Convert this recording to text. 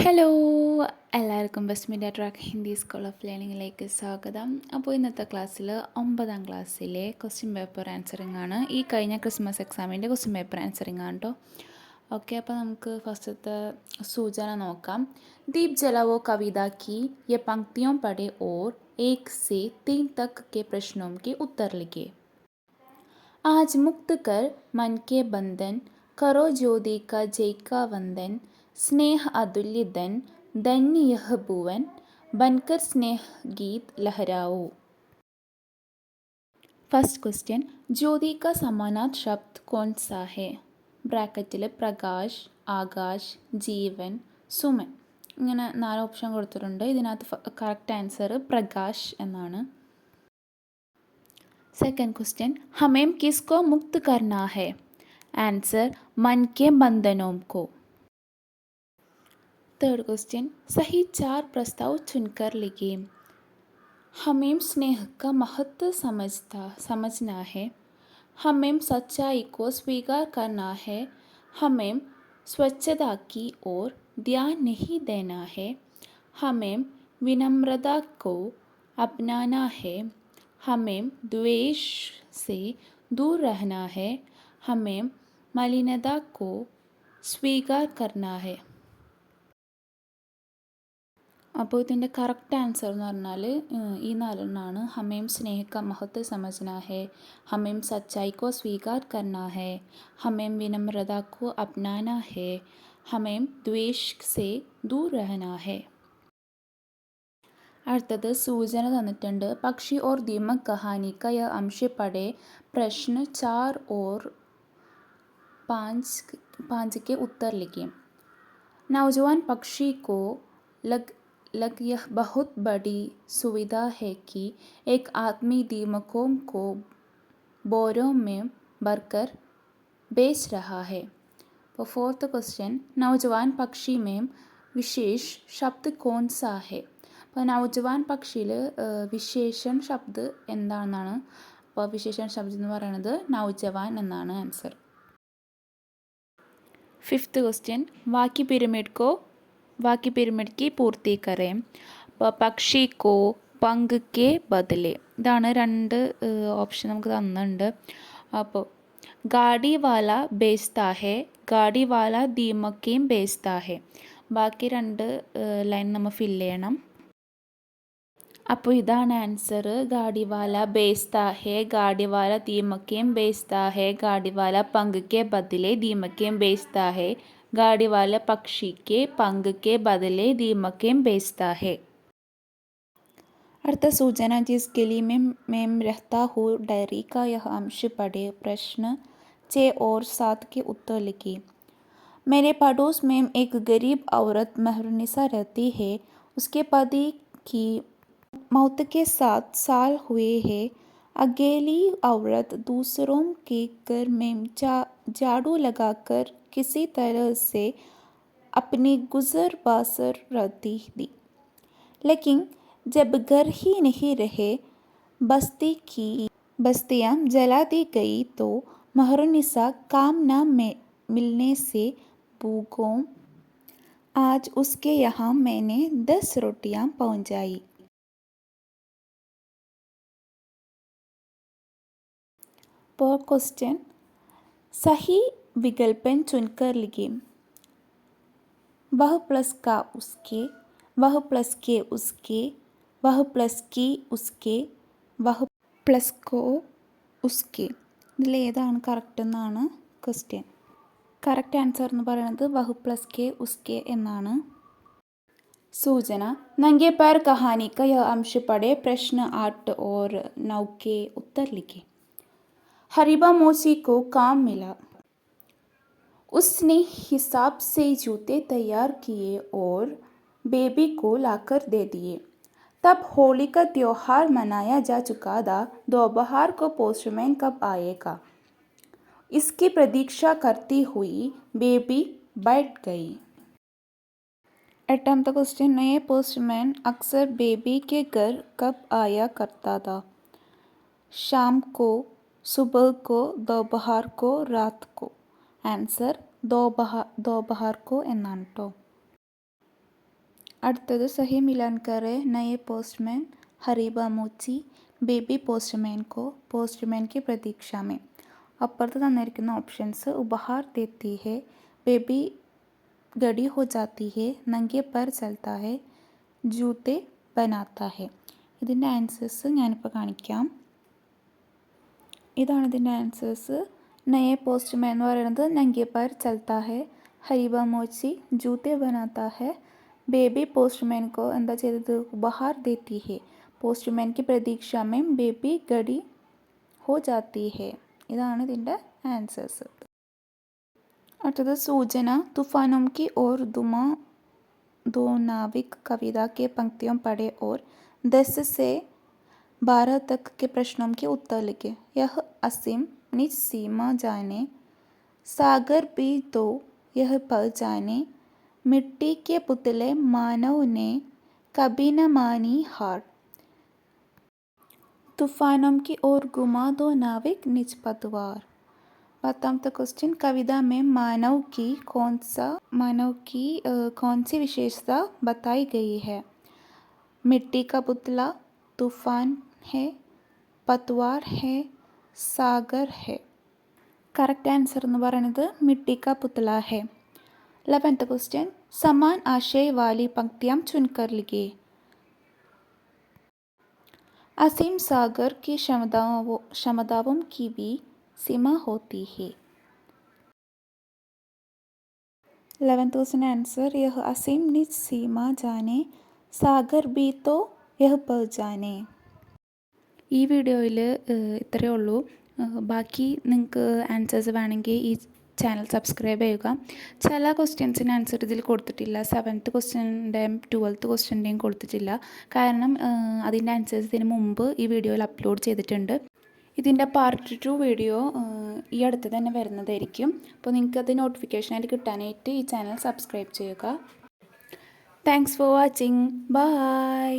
Hello, എല്ലാവർക്കും best media track Hindi school of ലേണിങ്ങിലേക്ക് സ്വാഗതം. അപ്പോൾ ഇന്നത്തെ ക്ലാസ്സിൽ 9ാം ക്ലാസ്സിലെ ക്വസ്റ്റ്യൻ പേപ്പർ ആൻസറിങ് ആണ്. ഈ കഴിഞ്ഞ ക്രിസ്മസ് എക്സാമിൻ്റെ ക്വസ്റ്റ്യൻ പേപ്പർ ആൻസറിങ് ആണ് കേട്ടോ. ഓക്കെ, അപ്പോൾ നമുക്ക് ഫസ്റ്റത്തെ സൂചന നോക്കാം. ദീപ് ജലാവോ കവിത की ये पंक्तियों पढ़े और 1 से 3 तक के प्रश्नों के उत्तर लिखे. आज मुक्त कर मन के बंधन, करो ज्योति का जय का वंदन, स्नेह अतुल्य धन, धन्य यह भुवन, बनकर स्नेह गीत लहराओ. फर्स्ट क्वेश्चन, ज्योति का समानार्थक शब्द कौन सा है? ബ്രാക്കറ്റിൽ പ്രകാശ്, ആകാശ്, ജീവൻ, സുമൻ ഇങ്ങനെ 4 ഓപ്ഷൻ കൊടുത്തിട്ടുണ്ട്. ഇതിനകത്ത് കറക്റ്റ് ആൻസർ പ്രകാശ് എന്നാണ്. सेकंड क्वेश्चन, हमें किसको मुक्त करना है? आंसर मन के बंधनों को. थर्ड क्वेश्चन, सही 4 प्रस्ताव चुनकर लिखिए. हमें स्नेह का महत्व समझना है. हमें सच्चाई को स्वीकार करना है. हमें स्वच्छता की ओर ध्यान नहीं देना है. हमें विनम्रता को अपनाना है. हमें द्वेष से दूर रहना है. हमें मलिनता को स्वीकार करना है. അപ്പോൾ ഇതിൻ്റെ കറക്റ്റ് ആൻസർ എന്ന് പറഞ്ഞാൽ ഈ 4 ഹമേം സ്നേഹ ക മഹത്വ സമജ്ന ഹെ, ഹമേം സച്ചായി കോ സ്വീകാർ കർന ഹെ, ഹമേം വിനമ്രത കോ അപ്നാന ഹെ, ഹമേം ദ്വേഷ് സെ ദൂർ രഹന ഹെ. അടുത്തത് സൂചന തന്നിട്ടുണ്ട്. പക്ഷി ഓർ ദീമക് കഹാനി ക യ അംശ പഠേ പ്രശ്ന 4 और 5 के उत्तर लिखिए. नौजवान पक्षी को लग यह बहुत बड़ी सुविधा है कि एक आदमी दीमकों को बोरों में भरकर बेच रहा है. तो फोर्थ क्वेश्चन, नौजवान पक्षी में विशेष शब्द कौन सा है? അപ്പോൾ നൗജവാൻ പക്ഷിയിൽ വിശേഷൺ ശബ്ദ് എന്താണെന്നാണ്. അപ്പോൾ വിശേഷൺ ശബ്ദം എന്ന് പറയുന്നത് നൗജവാൻ എന്നാണ് ആൻസർ. ഫിഫ്ത്ത് ക്വസ്റ്റ്യൻ, വാക്കി പിരമിഡ് की पूर्ति करें. അപ്പോൾ പക്ഷി കോ പങ്ക് കെ ബദലെ ഇതാണ് 2 ഓപ്ഷൻ നമുക്ക് തന്നിട്ടുണ്ട്. അപ്പോൾ ഗാഡി വാല ബേസ്താ ഹെ, ഗാഡി വാല ദീമക്കേം ബേസ്താ ഹെ. ബാക്കി 2 ലൈൻ നമ്മൾ ഫില്ല് ചെയ്യണം. അപ്പോൾ ഇതാണ് ആൻസർ. ഗാഡിവാല ബേസ്താ ഹെ, ഗാഡിവാല ദീമക്കേം ബേസ്താ ഹെ, ഗാഡിവാല പങ്ക് കെ ബദലെ ദീമക്കേം ബേസ്താ ഹെ, ഗാഡിവാല പക്ഷി കെ പങ്ക് കെ ബദലെ ദീമക്കേം ബേസ്താ ഹെ. അടുത്ത സൂചന, जिसके लिए मैं रहता हूँ डायरी का यह अंश पढ़े प्रश्न 6 और 7 के उत्तर लिखिए. मेरे पड़ोस में एक गरीब औरत मेहरुनिसा रहती है. उसके पति की मौत के 7 साल हुए हैं. अकेली औरत दूसरों के घर में झाड़ू लगाकर किसी तरह से अपनी गुजर बसर रहती थी. लेकिन जब घर ही नहीं रहे, बस्ती की बस्तियां जला दी गई तो मेहरुनिसा काम न मिलने से भूखों आज उसके यहाँ मैंने 10 रोटियां पहुँचाई. पर क्वेश्चन, सही विकल्पन चुनकर लिखिए. वह प्लस का उसके, वह प्लस के उसके, वह प्लस की उसके, वह പ്ലസ് കോ ഉസ്കെ. ഇതിലേതാണ് കറക്റ്റ് എന്നാണ് ക്വസ്റ്റ്യൻ. കറക്റ്റ് ആൻസർ എന്ന് പറയുന്നത് വഹ് പ്ലസ് കെ ഉസ്കെ എന്നാണ്. सूचना, नंगे पैर कहानी का यह अंश पढ़े प्रश्न 8 और 9 के उत्तर लिखे. हरीबा मौसी को काम मिला. उसने हिसाब से जूते तैयार किए और बेबी को लाकर दे दिए. तब होली का त्योहार मनाया जा चुका था. दोपहर को पोस्टमैन कब आएगा, इसकी प्रतीक्षा करती हुई बेबी बैठ गई. 8वां क्वेश्चन, नए पोस्टमैन अक्सर बेबी के घर कब आया करता था? शाम को, सुबह को, दोपहर को, रात को. ആൻസർ दोपहर को എന്നാണ് കേട്ടോ. അടുത്തത് സഹി മിലാൻ കറെ നയെ പോസ്റ്റ്മാൻ ഹരീബ മോച്ചി ബേബി പോസ്റ്റ്മാൻ की प्रतीक्षा में. അപ്പുറത്ത് തന്നിരിക്കുന്ന ഓപ്ഷൻസ് ഉപഹാർ देती है, ബേബി गड़ी हो जाती है, नंगे पर चलता है, जूते बनाता है. ഇതിൻ്റെ ആൻസേഴ്സ് ഞാനിപ്പോൾ കാണിക്കാം. ഇതാണ് ഇതിൻ്റെ ആൻസേഴ്സ്. നയെ പോസ്റ്റ്മാൻ എന്ന് പറയുന്നത് നംഗെ പർ ചൽത്താ ഹെ, ഹരീബ മോച്ചി ജൂത്തെ ബനാത്ത ഹെ, ബേബി പോസ്റ്റ്മാൻ കോ എന്താ ചെയ്തത് ഉപഹാർ ദേത്തി ഹെ, പോസ്റ്റ്മാൻ की प्रतीक्षा में ബേബി ഗടി ഹോ ജാത്തി ഹെ. ഇതാണ് ഇതിൻ്റെ ആൻസേഴ്സ്. അടുത്തത് സൂചന तूफानों की ओर दुमा दो नाविक कविता के पंक्तियों पढ़े और 10 से 12 तक के प्रश्नों के उत्तर लिखे. यह असीम निज सीमा जाने, सागर भी तो यह पल जाने, मिट्टी के पुतले मानव ने कभी न मानी हार. तूफानों की ओर घुमा दो नाविक निज पतवार. 10वां क्वेश्चन कविता में मानव की कौन सी विशेषता बताई गई है. मिट्टी का पुतला, तूफान है, पतवार है, सागर है. കറക്റ്റ് ആൻസർ എന്ന് പറയുന്നത് മിट्टी का पुतला है. 11वां क्वेश्चन समान आशय वाली पंक्तियां चुनकर लिखिए. असीम सागर की क्षमताओं की भी सीमा होती है. 11th क्वेश्चन आंसर यह असीम निज सीमा जाने, സാഗർ ബി തോ യഹ് പർ ജാനെ. ഈ വീഡിയോയിൽ ഇത്രയേ ഉള്ളൂ. ബാക്കി നിങ്ങൾക്ക് ആൻസേഴ്സ് വേണമെങ്കിൽ ഈ ചാനൽ സബ്സ്ക്രൈബ് ചെയ്യുക. ചില ക്വസ്റ്റ്യൻസിന് ആൻസർ ഇതിൽ കൊടുത്തിട്ടില്ല. 7th ക്വസ്റ്റ്യൻ്റെയും 12th ക്വസ്റ്റ്യൻ്റെയും കൊടുത്തിട്ടില്ല. കാരണം അതിൻ്റെ ആൻസേഴ്സ് ഇതിന് മുമ്പ് ഈ വീഡിയോയിൽ അപ്ലോഡ് ചെയ്തിട്ടുണ്ട്. ഇതിൻ്റെ പാർട്ട് 2 വീഡിയോ ഈ അടുത്ത് തന്നെ വരുന്നതായിരിക്കും. അപ്പോൾ നിങ്ങൾക്കത് നോട്ടിഫിക്കേഷനായിട്ട് കിട്ടാനായിട്ട് ഈ ചാനൽ സബ്സ്ക്രൈബ് ചെയ്യുക. Thanks for watching. ബൈ.